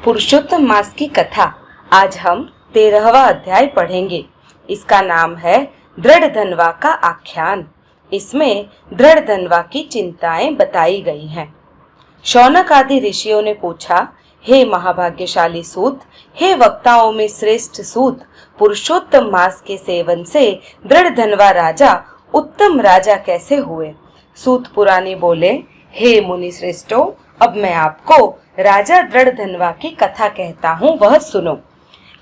पुरुषोत्तम मास की कथा। आज हम 13वां अध्याय पढ़ेंगे। इसका नाम है दृढ़ धनवा का आख्यान। इसमें दृढ़ धनवा की चिंताएं बताई गई हैं। शौनक आदि ऋषियों ने पूछा, हे महाभाग्यशाली सूत, हे वक्ताओं में श्रेष्ठ सूत, पुरुषोत्तम मास के सेवन से दृढ़ धनवा राजा उत्तम राजा कैसे हुए? सूत पुरानी बोले, हे मुनि श्रेष्ठों, अब मैं आपको राजा दृढ़ धनवा की कथा कहता हूँ, वह सुनो।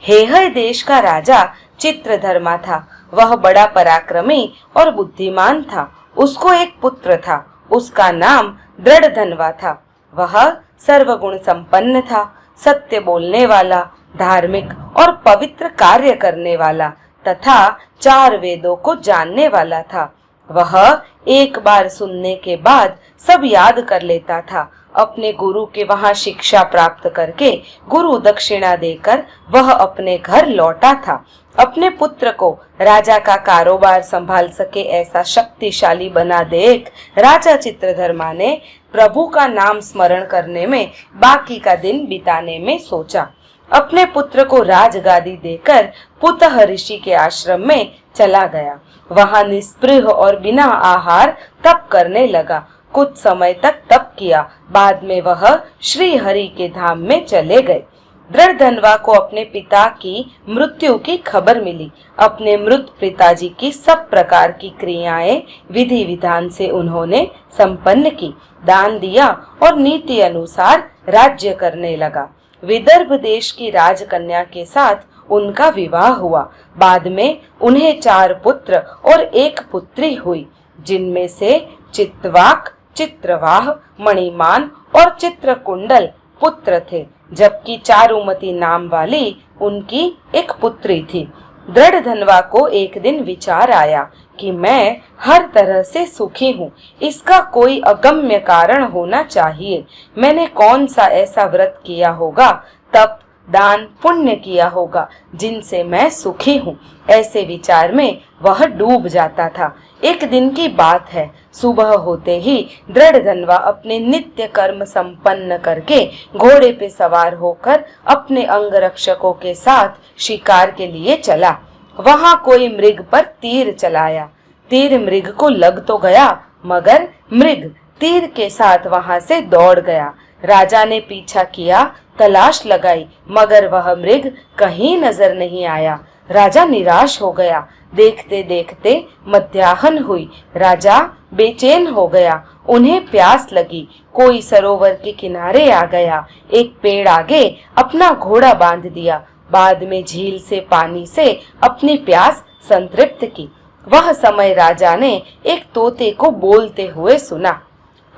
हेहय देश का राजा चित्रधर्मा था। वह बड़ा पराक्रमी और बुद्धिमान था। उसको एक पुत्र था, उसका नाम दृढ़ धनवा था। वह सर्वगुण संपन्न था, सत्य बोलने वाला, धार्मिक और पवित्र कार्य करने वाला तथा 4 वेदों को जानने वाला था। वह एक बार सुनने के बाद सब याद कर लेता था। अपने गुरु के वहां शिक्षा प्राप्त करके गुरु दक्षिणा देकर वह अपने घर लौटा था। अपने पुत्र को राजा का कारोबार संभाल सके ऐसा शक्तिशाली बना देख राजा चित्रधर्मा ने प्रभु का नाम स्मरण करने में बाकी का दिन बिताने में सोचा। अपने पुत्र को राजगादी देकर पुतः ऋषि के आश्रम में चला गया। वहां निस्पृह और बिना आहार तप करने लगा। कुछ समय तक तप किया। बाद में वह श्री हरि के धाम में चले गए। दृढ़ धनवा को अपने पिता की मृत्यु की खबर मिली। अपने मृत पिताजी की सब प्रकार की क्रियाएं विधि विधान से उन्होंने संपन्न की, दान दिया और नीति अनुसार राज्य करने लगा। विदर्भ देश की राजकन्या के साथ उनका विवाह हुआ। बाद में उन्हें 4 पुत्र और 1 पुत्री हुई, जिनमें से चित्तवाक, चित्रवाह, मणिमान और चित्रकुंडल पुत्र थे, जबकि चारुमती नाम वाली उनकी एक पुत्री थी। दृढ़ धनवा को एक दिन विचार आया कि मैं हर तरह से सुखी हूँ, इसका कोई अगम्य कारण होना चाहिए। मैंने कौन सा ऐसा व्रत किया होगा, तप, दान, पुण्य किया होगा, जिनसे मैं सुखी हूँ। ऐसे विचार में वह डूब जाता था। एक दिन की बात है, सुबह होते ही दृढ़ धनवा अपने नित्य कर्म संपन्न करके घोड़े पे सवार होकर अपने अंगरक्षकों के साथ शिकार के लिए चला। वहां कोई मृग पर तीर चलाया। तीर मृग को लग तो गया, मगर मृग तीर के साथ वहां से दौड़ गया। राजा ने पीछा किया, तलाश लगाई, मगर वह मृग कहीं नजर नहीं आया। राजा निराश हो गया। देखते देखते मध्याह्न हुई। राजा बेचैन हो गया। उन्हें प्यास लगी। कोई सरोवर के किनारे आ गया। एक पेड़ आगे अपना घोड़ा बांध दिया। बाद में झील से पानी से अपनी प्यास संतृप्त की। वह समय राजा ने एक तोते को बोलते हुए सुना।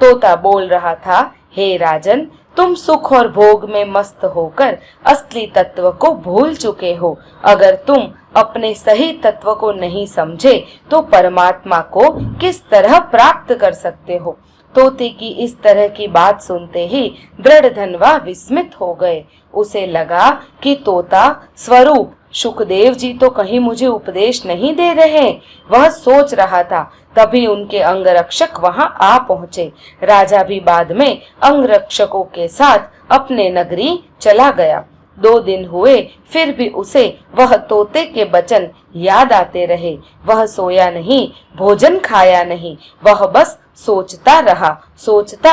तोता बोल रहा था, हे राजन, तुम सुख और भोग में मस्त होकर असली तत्व को भूल चुके हो। अगर तुम अपने सही तत्व को नहीं समझे तो परमात्मा को किस तरह प्राप्त कर सकते हो? तोते की इस तरह की बात सुनते ही दृढ़ धनवा विस्मित हो गए। उसे लगा कि तोता स्वरूप सुखदेव जी तो कहीं मुझे उपदेश नहीं दे रहे। वह सोच रहा था। तभी उनके अंगरक्षक वहां आ पहुंचे। राजा भी बाद में अंगरक्षकों के साथ अपने नगरी चला गया। 2 दिन हुए, फिर भी उसे वह तोते के वचन याद आते रहे। वह सोया नहीं, भोजन खाया नहीं, वह बस सोचता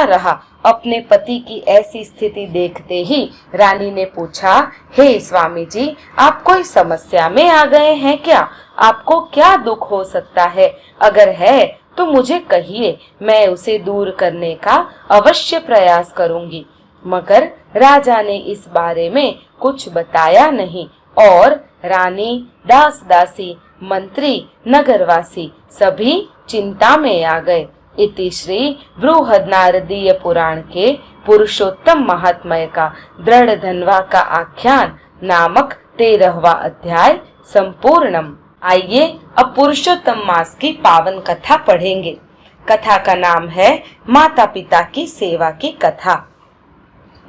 रहा। अपने पति की ऐसी स्थिति देखते ही रानी ने पूछा, हे स्वामी जी, आप कोई समस्या में आ गए हैं क्या? आपको क्या दुख हो सकता है? अगर है तो मुझे कहिए, मैं उसे दूर करने का अवश्य प्रयास करूंगी। मगर राजा ने इस बारे में कुछ बताया नहीं और रानी, दास दासी, मंत्री, नगरवासी सभी चिंता में आ गए। इति श्री बृहद नारदीय पुराण के पुरुषोत्तम महात्म्य का दृढ़ धनवा का आख्यान नामक 13वां अध्याय संपूर्णम। आइए अब पुरुषोत्तम मास की पावन कथा पढ़ेंगे। कथा का नाम है माता पिता की सेवा की कथा।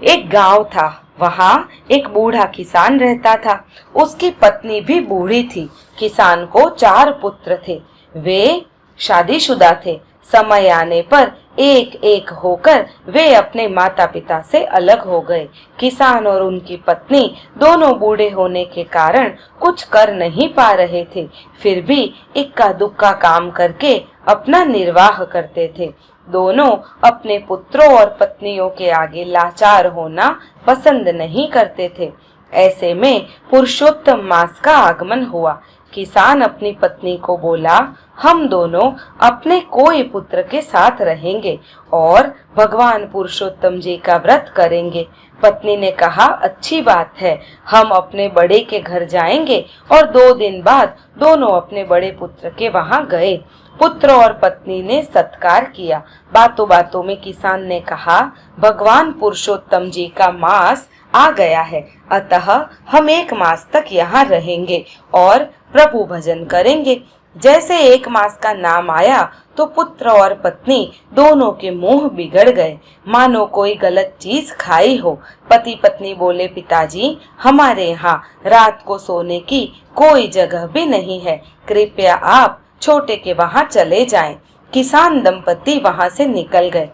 एक गांव था। वहां एक बूढ़ा किसान रहता था। उसकी पत्नी भी बूढ़ी थी। किसान को 4 पुत्र थे। वे शादीशुदा थे। समय आने पर एक एक होकर वे अपने माता पिता से अलग हो गए। किसान और उनकी पत्नी दोनों बूढ़े होने के कारण कुछ कर नहीं पा रहे थे, फिर भी इक्का दुक्का काम करके अपना निर्वाह करते थे। दोनों अपने पुत्रों और पत्नियों के आगे लाचार होना पसंद नहीं करते थे। ऐसे में पुरुषोत्तम मास का आगमन हुआ। किसान अपनी पत्नी को बोला, हम दोनों अपने कोई पुत्र के साथ रहेंगे और भगवान पुरुषोत्तम जी का व्रत करेंगे। पत्नी ने कहा, अच्छी बात है, हम अपने बड़े के घर जाएंगे। और 2 दिन बाद दोनों अपने बड़े पुत्र के वहां गए। पुत्र और पत्नी ने सत्कार किया। बातों बातों में किसान ने कहा, भगवान पुरुषोत्तम जी का मास आ गया है, अतः हम 1 मास तक यहाँ रहेंगे और प्रभु भजन करेंगे। जैसे 1 मास का नाम आया तो पुत्र और पत्नी दोनों के मुंह बिगड़ गए, मानो कोई गलत चीज खाई हो। पति पत्नी बोले, पिताजी, हमारे यहाँ रात को सोने की कोई जगह भी नहीं है, कृपया आप छोटे के वहां चले जाएं। किसान दंपति वहां से निकल गए।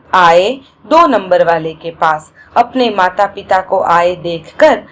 आए 2 नंबर वाले के पास। अपने माता पिता को आए देखकर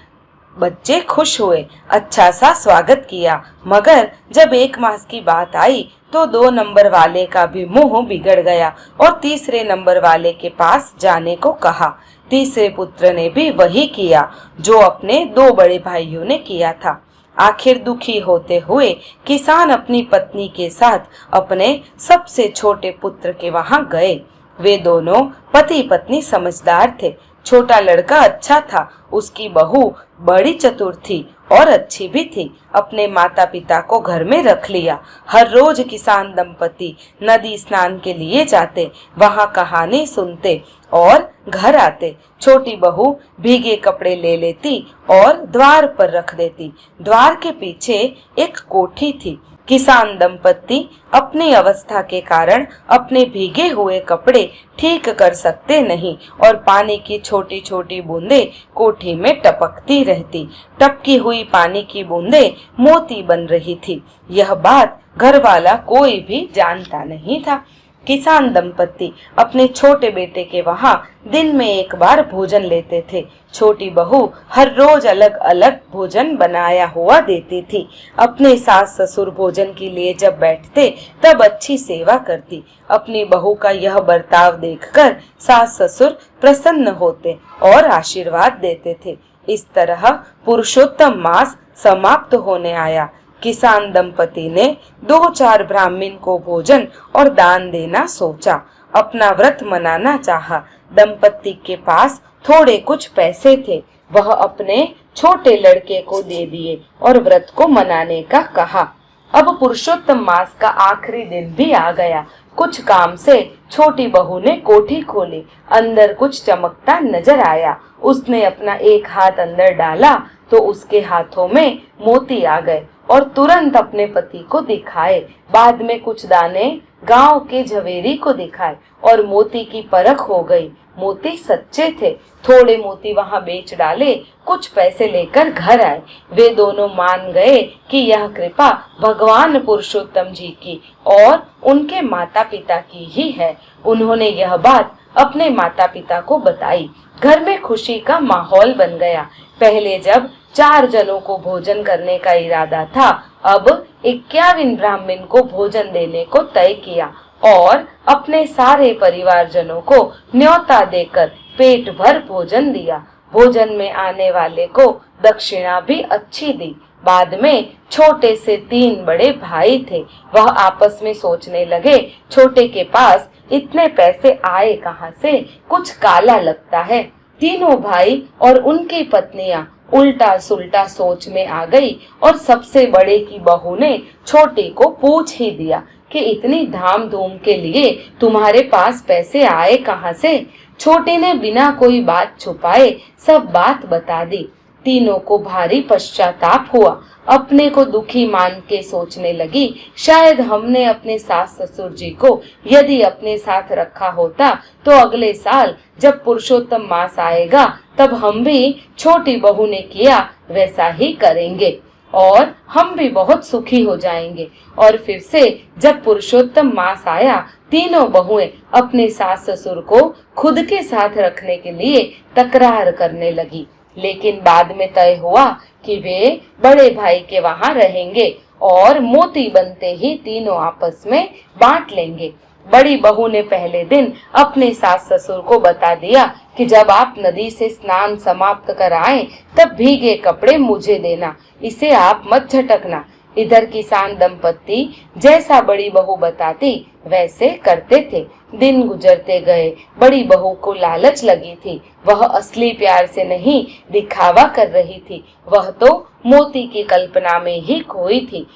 बच्चे खुश हुए, अच्छा सा स्वागत किया। मगर जब 1 मास की बात आई तो 2 नंबर वाले का भी मुंह बिगड़ गया और तीसरे नंबर वाले के पास जाने को कहा। तीसरे पुत्र ने भी वही किया जो अपने 2 बड़े भाइयों ने किया था। आखिर दुखी होते हुए किसान अपनी पत्नी के साथ अपने सबसे छोटे पुत्र के वहां गए। वे दोनों पति पत्नी समझदार थे। छोटा लड़का अच्छा था, उसकी बहू बड़ी चतुर थी और अच्छी भी थी। अपने माता पिता को घर में रख लिया। हर रोज किसान दंपति नदी स्नान के लिए जाते, वहां कहानी सुनते और घर आते। छोटी बहू भीगे कपड़े ले लेती और द्वार पर रख देती। द्वार के पीछे एक कोठी थी। किसान दंपति अपनी अवस्था के कारण अपने भीगे हुए कपड़े ठीक कर सकते नहीं और पानी की छोटी छोटी बूंदें कोठी में टपकती रहती। टपकी हुई पानी की बूंदें मोती बन रही थी। यह बात घर वाला कोई भी जानता नहीं था। किसान दंपति अपने छोटे बेटे के वहां दिन में 1 बार भोजन लेते थे। छोटी बहू हर रोज अलग अलग भोजन बनाया हुआ देती थी। अपने सास ससुर भोजन के लिए जब बैठते तब अच्छी सेवा करती। अपनी बहू का यह बर्ताव देखकर सास ससुर प्रसन्न होते और आशीर्वाद देते थे। इस तरह पुरुषोत्तम मास समाप्त होने आया। किसान दंपति ने 2-4 ब्राह्मण को भोजन और दान देना सोचा। अपना व्रत मनाना चाहा। दंपति के पास थोड़े कुछ पैसे थे, वह अपने छोटे लड़के को दे दिए और व्रत को मनाने का कहा। अब पुरुषोत्तम मास का आखिरी दिन भी आ गया। कुछ काम से छोटी बहू ने कोठी खोली। अंदर कुछ चमकता नजर आया। उसने अपना एक हाथ अंदर डाला तो उसके हाथों में मोती आ गए और तुरंत अपने पति को दिखाए। बाद में कुछ दाने गांव के झवेरी को दिखाए और मोती की परख हो गई। मोती सच्चे थे। थोड़े मोती वहां बेच डाले, कुछ पैसे लेकर घर आए। वे दोनों मान गए कि यह कृपा भगवान पुरुषोत्तम जी की और उनके माता पिता की ही है। उन्होंने यह बात अपने माता पिता को बताई। घर में खुशी का माहौल बन गया। पहले जब 4 जनों को भोजन करने का इरादा था, अब 51 ब्राह्मण को भोजन देने को तय किया और अपने सारे परिवारजनों को न्योता देकर पेट भर भोजन दिया। भोजन में आने वाले को दक्षिणा भी अच्छी दी। बाद में छोटे से 3 बड़े भाई थे। वह आपस में सोचने लगे, छोटे के पास इतने पैसे आए कहां से, कुछ काला लगता है। तीनों भाई और उनकी पत्नियां उल्टा सुल्टा सोच में आ गई और सबसे बड़े की बहू ने छोटे को पूछ ही दिया कि इतनी धाम धूम के लिए तुम्हारे पास पैसे आए कहां से। छोटे ने बिना कोई बात छुपाए सब बात बता दी। तीनों को भारी पश्चाताप हुआ। अपने को दुखी मान के सोचने लगी, शायद हमने अपने सास ससुर जी को यदि अपने साथ रखा होता तो अगले साल जब पुरुषोत्तम मास आएगा तब हम भी छोटी बहू ने किया वैसा ही करेंगे। और हम भी बहुत सुखी हो जाएंगे। और फिर से जब पुरुषोत्तम मास आया, तीनों बहुएं अपने सास ससुर को खुद के साथ रखने के लिए तकरार करने लगी। लेकिन बाद में तय हुआ कि वे बड़े भाई के वहां रहेंगे और मोती बनते ही तीनों आपस में बांट लेंगे। बड़ी बहू ने पहले दिन अपने सास ससुर को बता दिया कि जब आप नदी से स्नान समाप्त कर आए तब भीगे कपड़े मुझे देना, इसे आप मत झटकना। इधर किसान दंपत्ति जैसा बड़ी बहू बताती वैसे करते थे। दिन गुजरते गए, बड़ी बहू को लालच लगी थी। वह असली प्यार से नहीं दिखावा कर रही थी, वह तो मोती की कल्पना में ही खोई थी।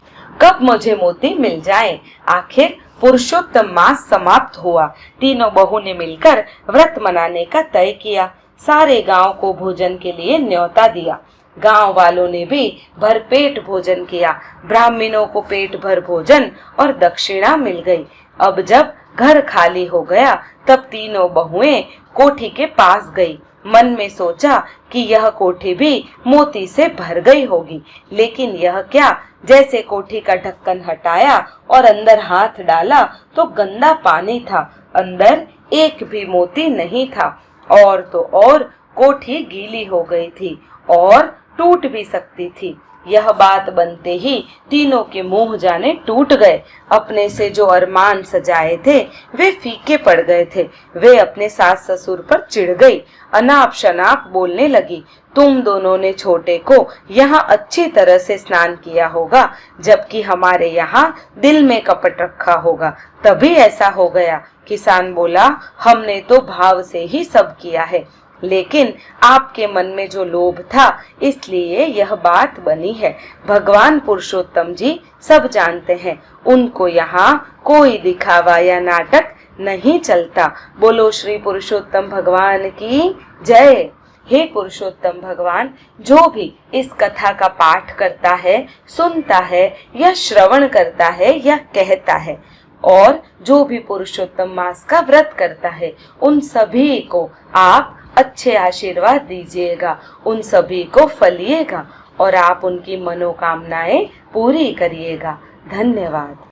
कब मुझे मोती मिल जाए। आखिर पुरुषोत्तम मास समाप्त हुआ। तीनों बहू ने मिलकर व्रत मनाने का तय किया। सारे गांव को भोजन के लिए न्योता दिया। गांव वालों ने भी भरपेट भोजन किया। ब्राह्मणों को पेट भर भोजन और दक्षिणा मिल गई। अब जब घर खाली हो गया तब तीनों बहुएं कोठी के पास गई। मन में सोचा कि यह कोठी भी मोती से भर गई होगी, लेकिन यह क्या, जैसे कोठी का ढक्कन हटाया और अंदर हाथ डाला तो गंदा पानी था, अंदर एक भी मोती नहीं था। और तो और कोठी गीली हो गई थी और टूट भी सकती थी। यह बात बनते ही तीनों के मुंह जाने टूट गए। अपने से जो अरमान सजाए थे वे फीके पड़ गए थे। वे अपने सास ससुर पर चिढ़ गई। अनाप शनाप बोलने लगी, तुम दोनों ने छोटे को यहाँ अच्छी तरह से स्नान किया होगा, जबकि हमारे यहाँ दिल में कपट रखा होगा, तभी ऐसा हो गया। किसान बोला, हमने तो भाव से ही सब किया है, लेकिन आपके मन में जो लोभ था इसलिए यह बात बनी है। भगवान पुरुषोत्तम जी सब जानते हैं, उनको यहाँ कोई दिखावा या नाटक नहीं चलता। बोलो श्री पुरुषोत्तम भगवान की जय। हे पुरुषोत्तम भगवान, जो भी इस कथा का पाठ करता है, सुनता है या श्रवण करता है या कहता है, और जो भी पुरुषोत्तम मास का व्रत करता है, उन सभी को आप अच्छे आशीर्वाद दीजिएगा, उन सभी को फलिएगा और आप उनकी मनोकामनाएं पूरी करिएगा। धन्यवाद।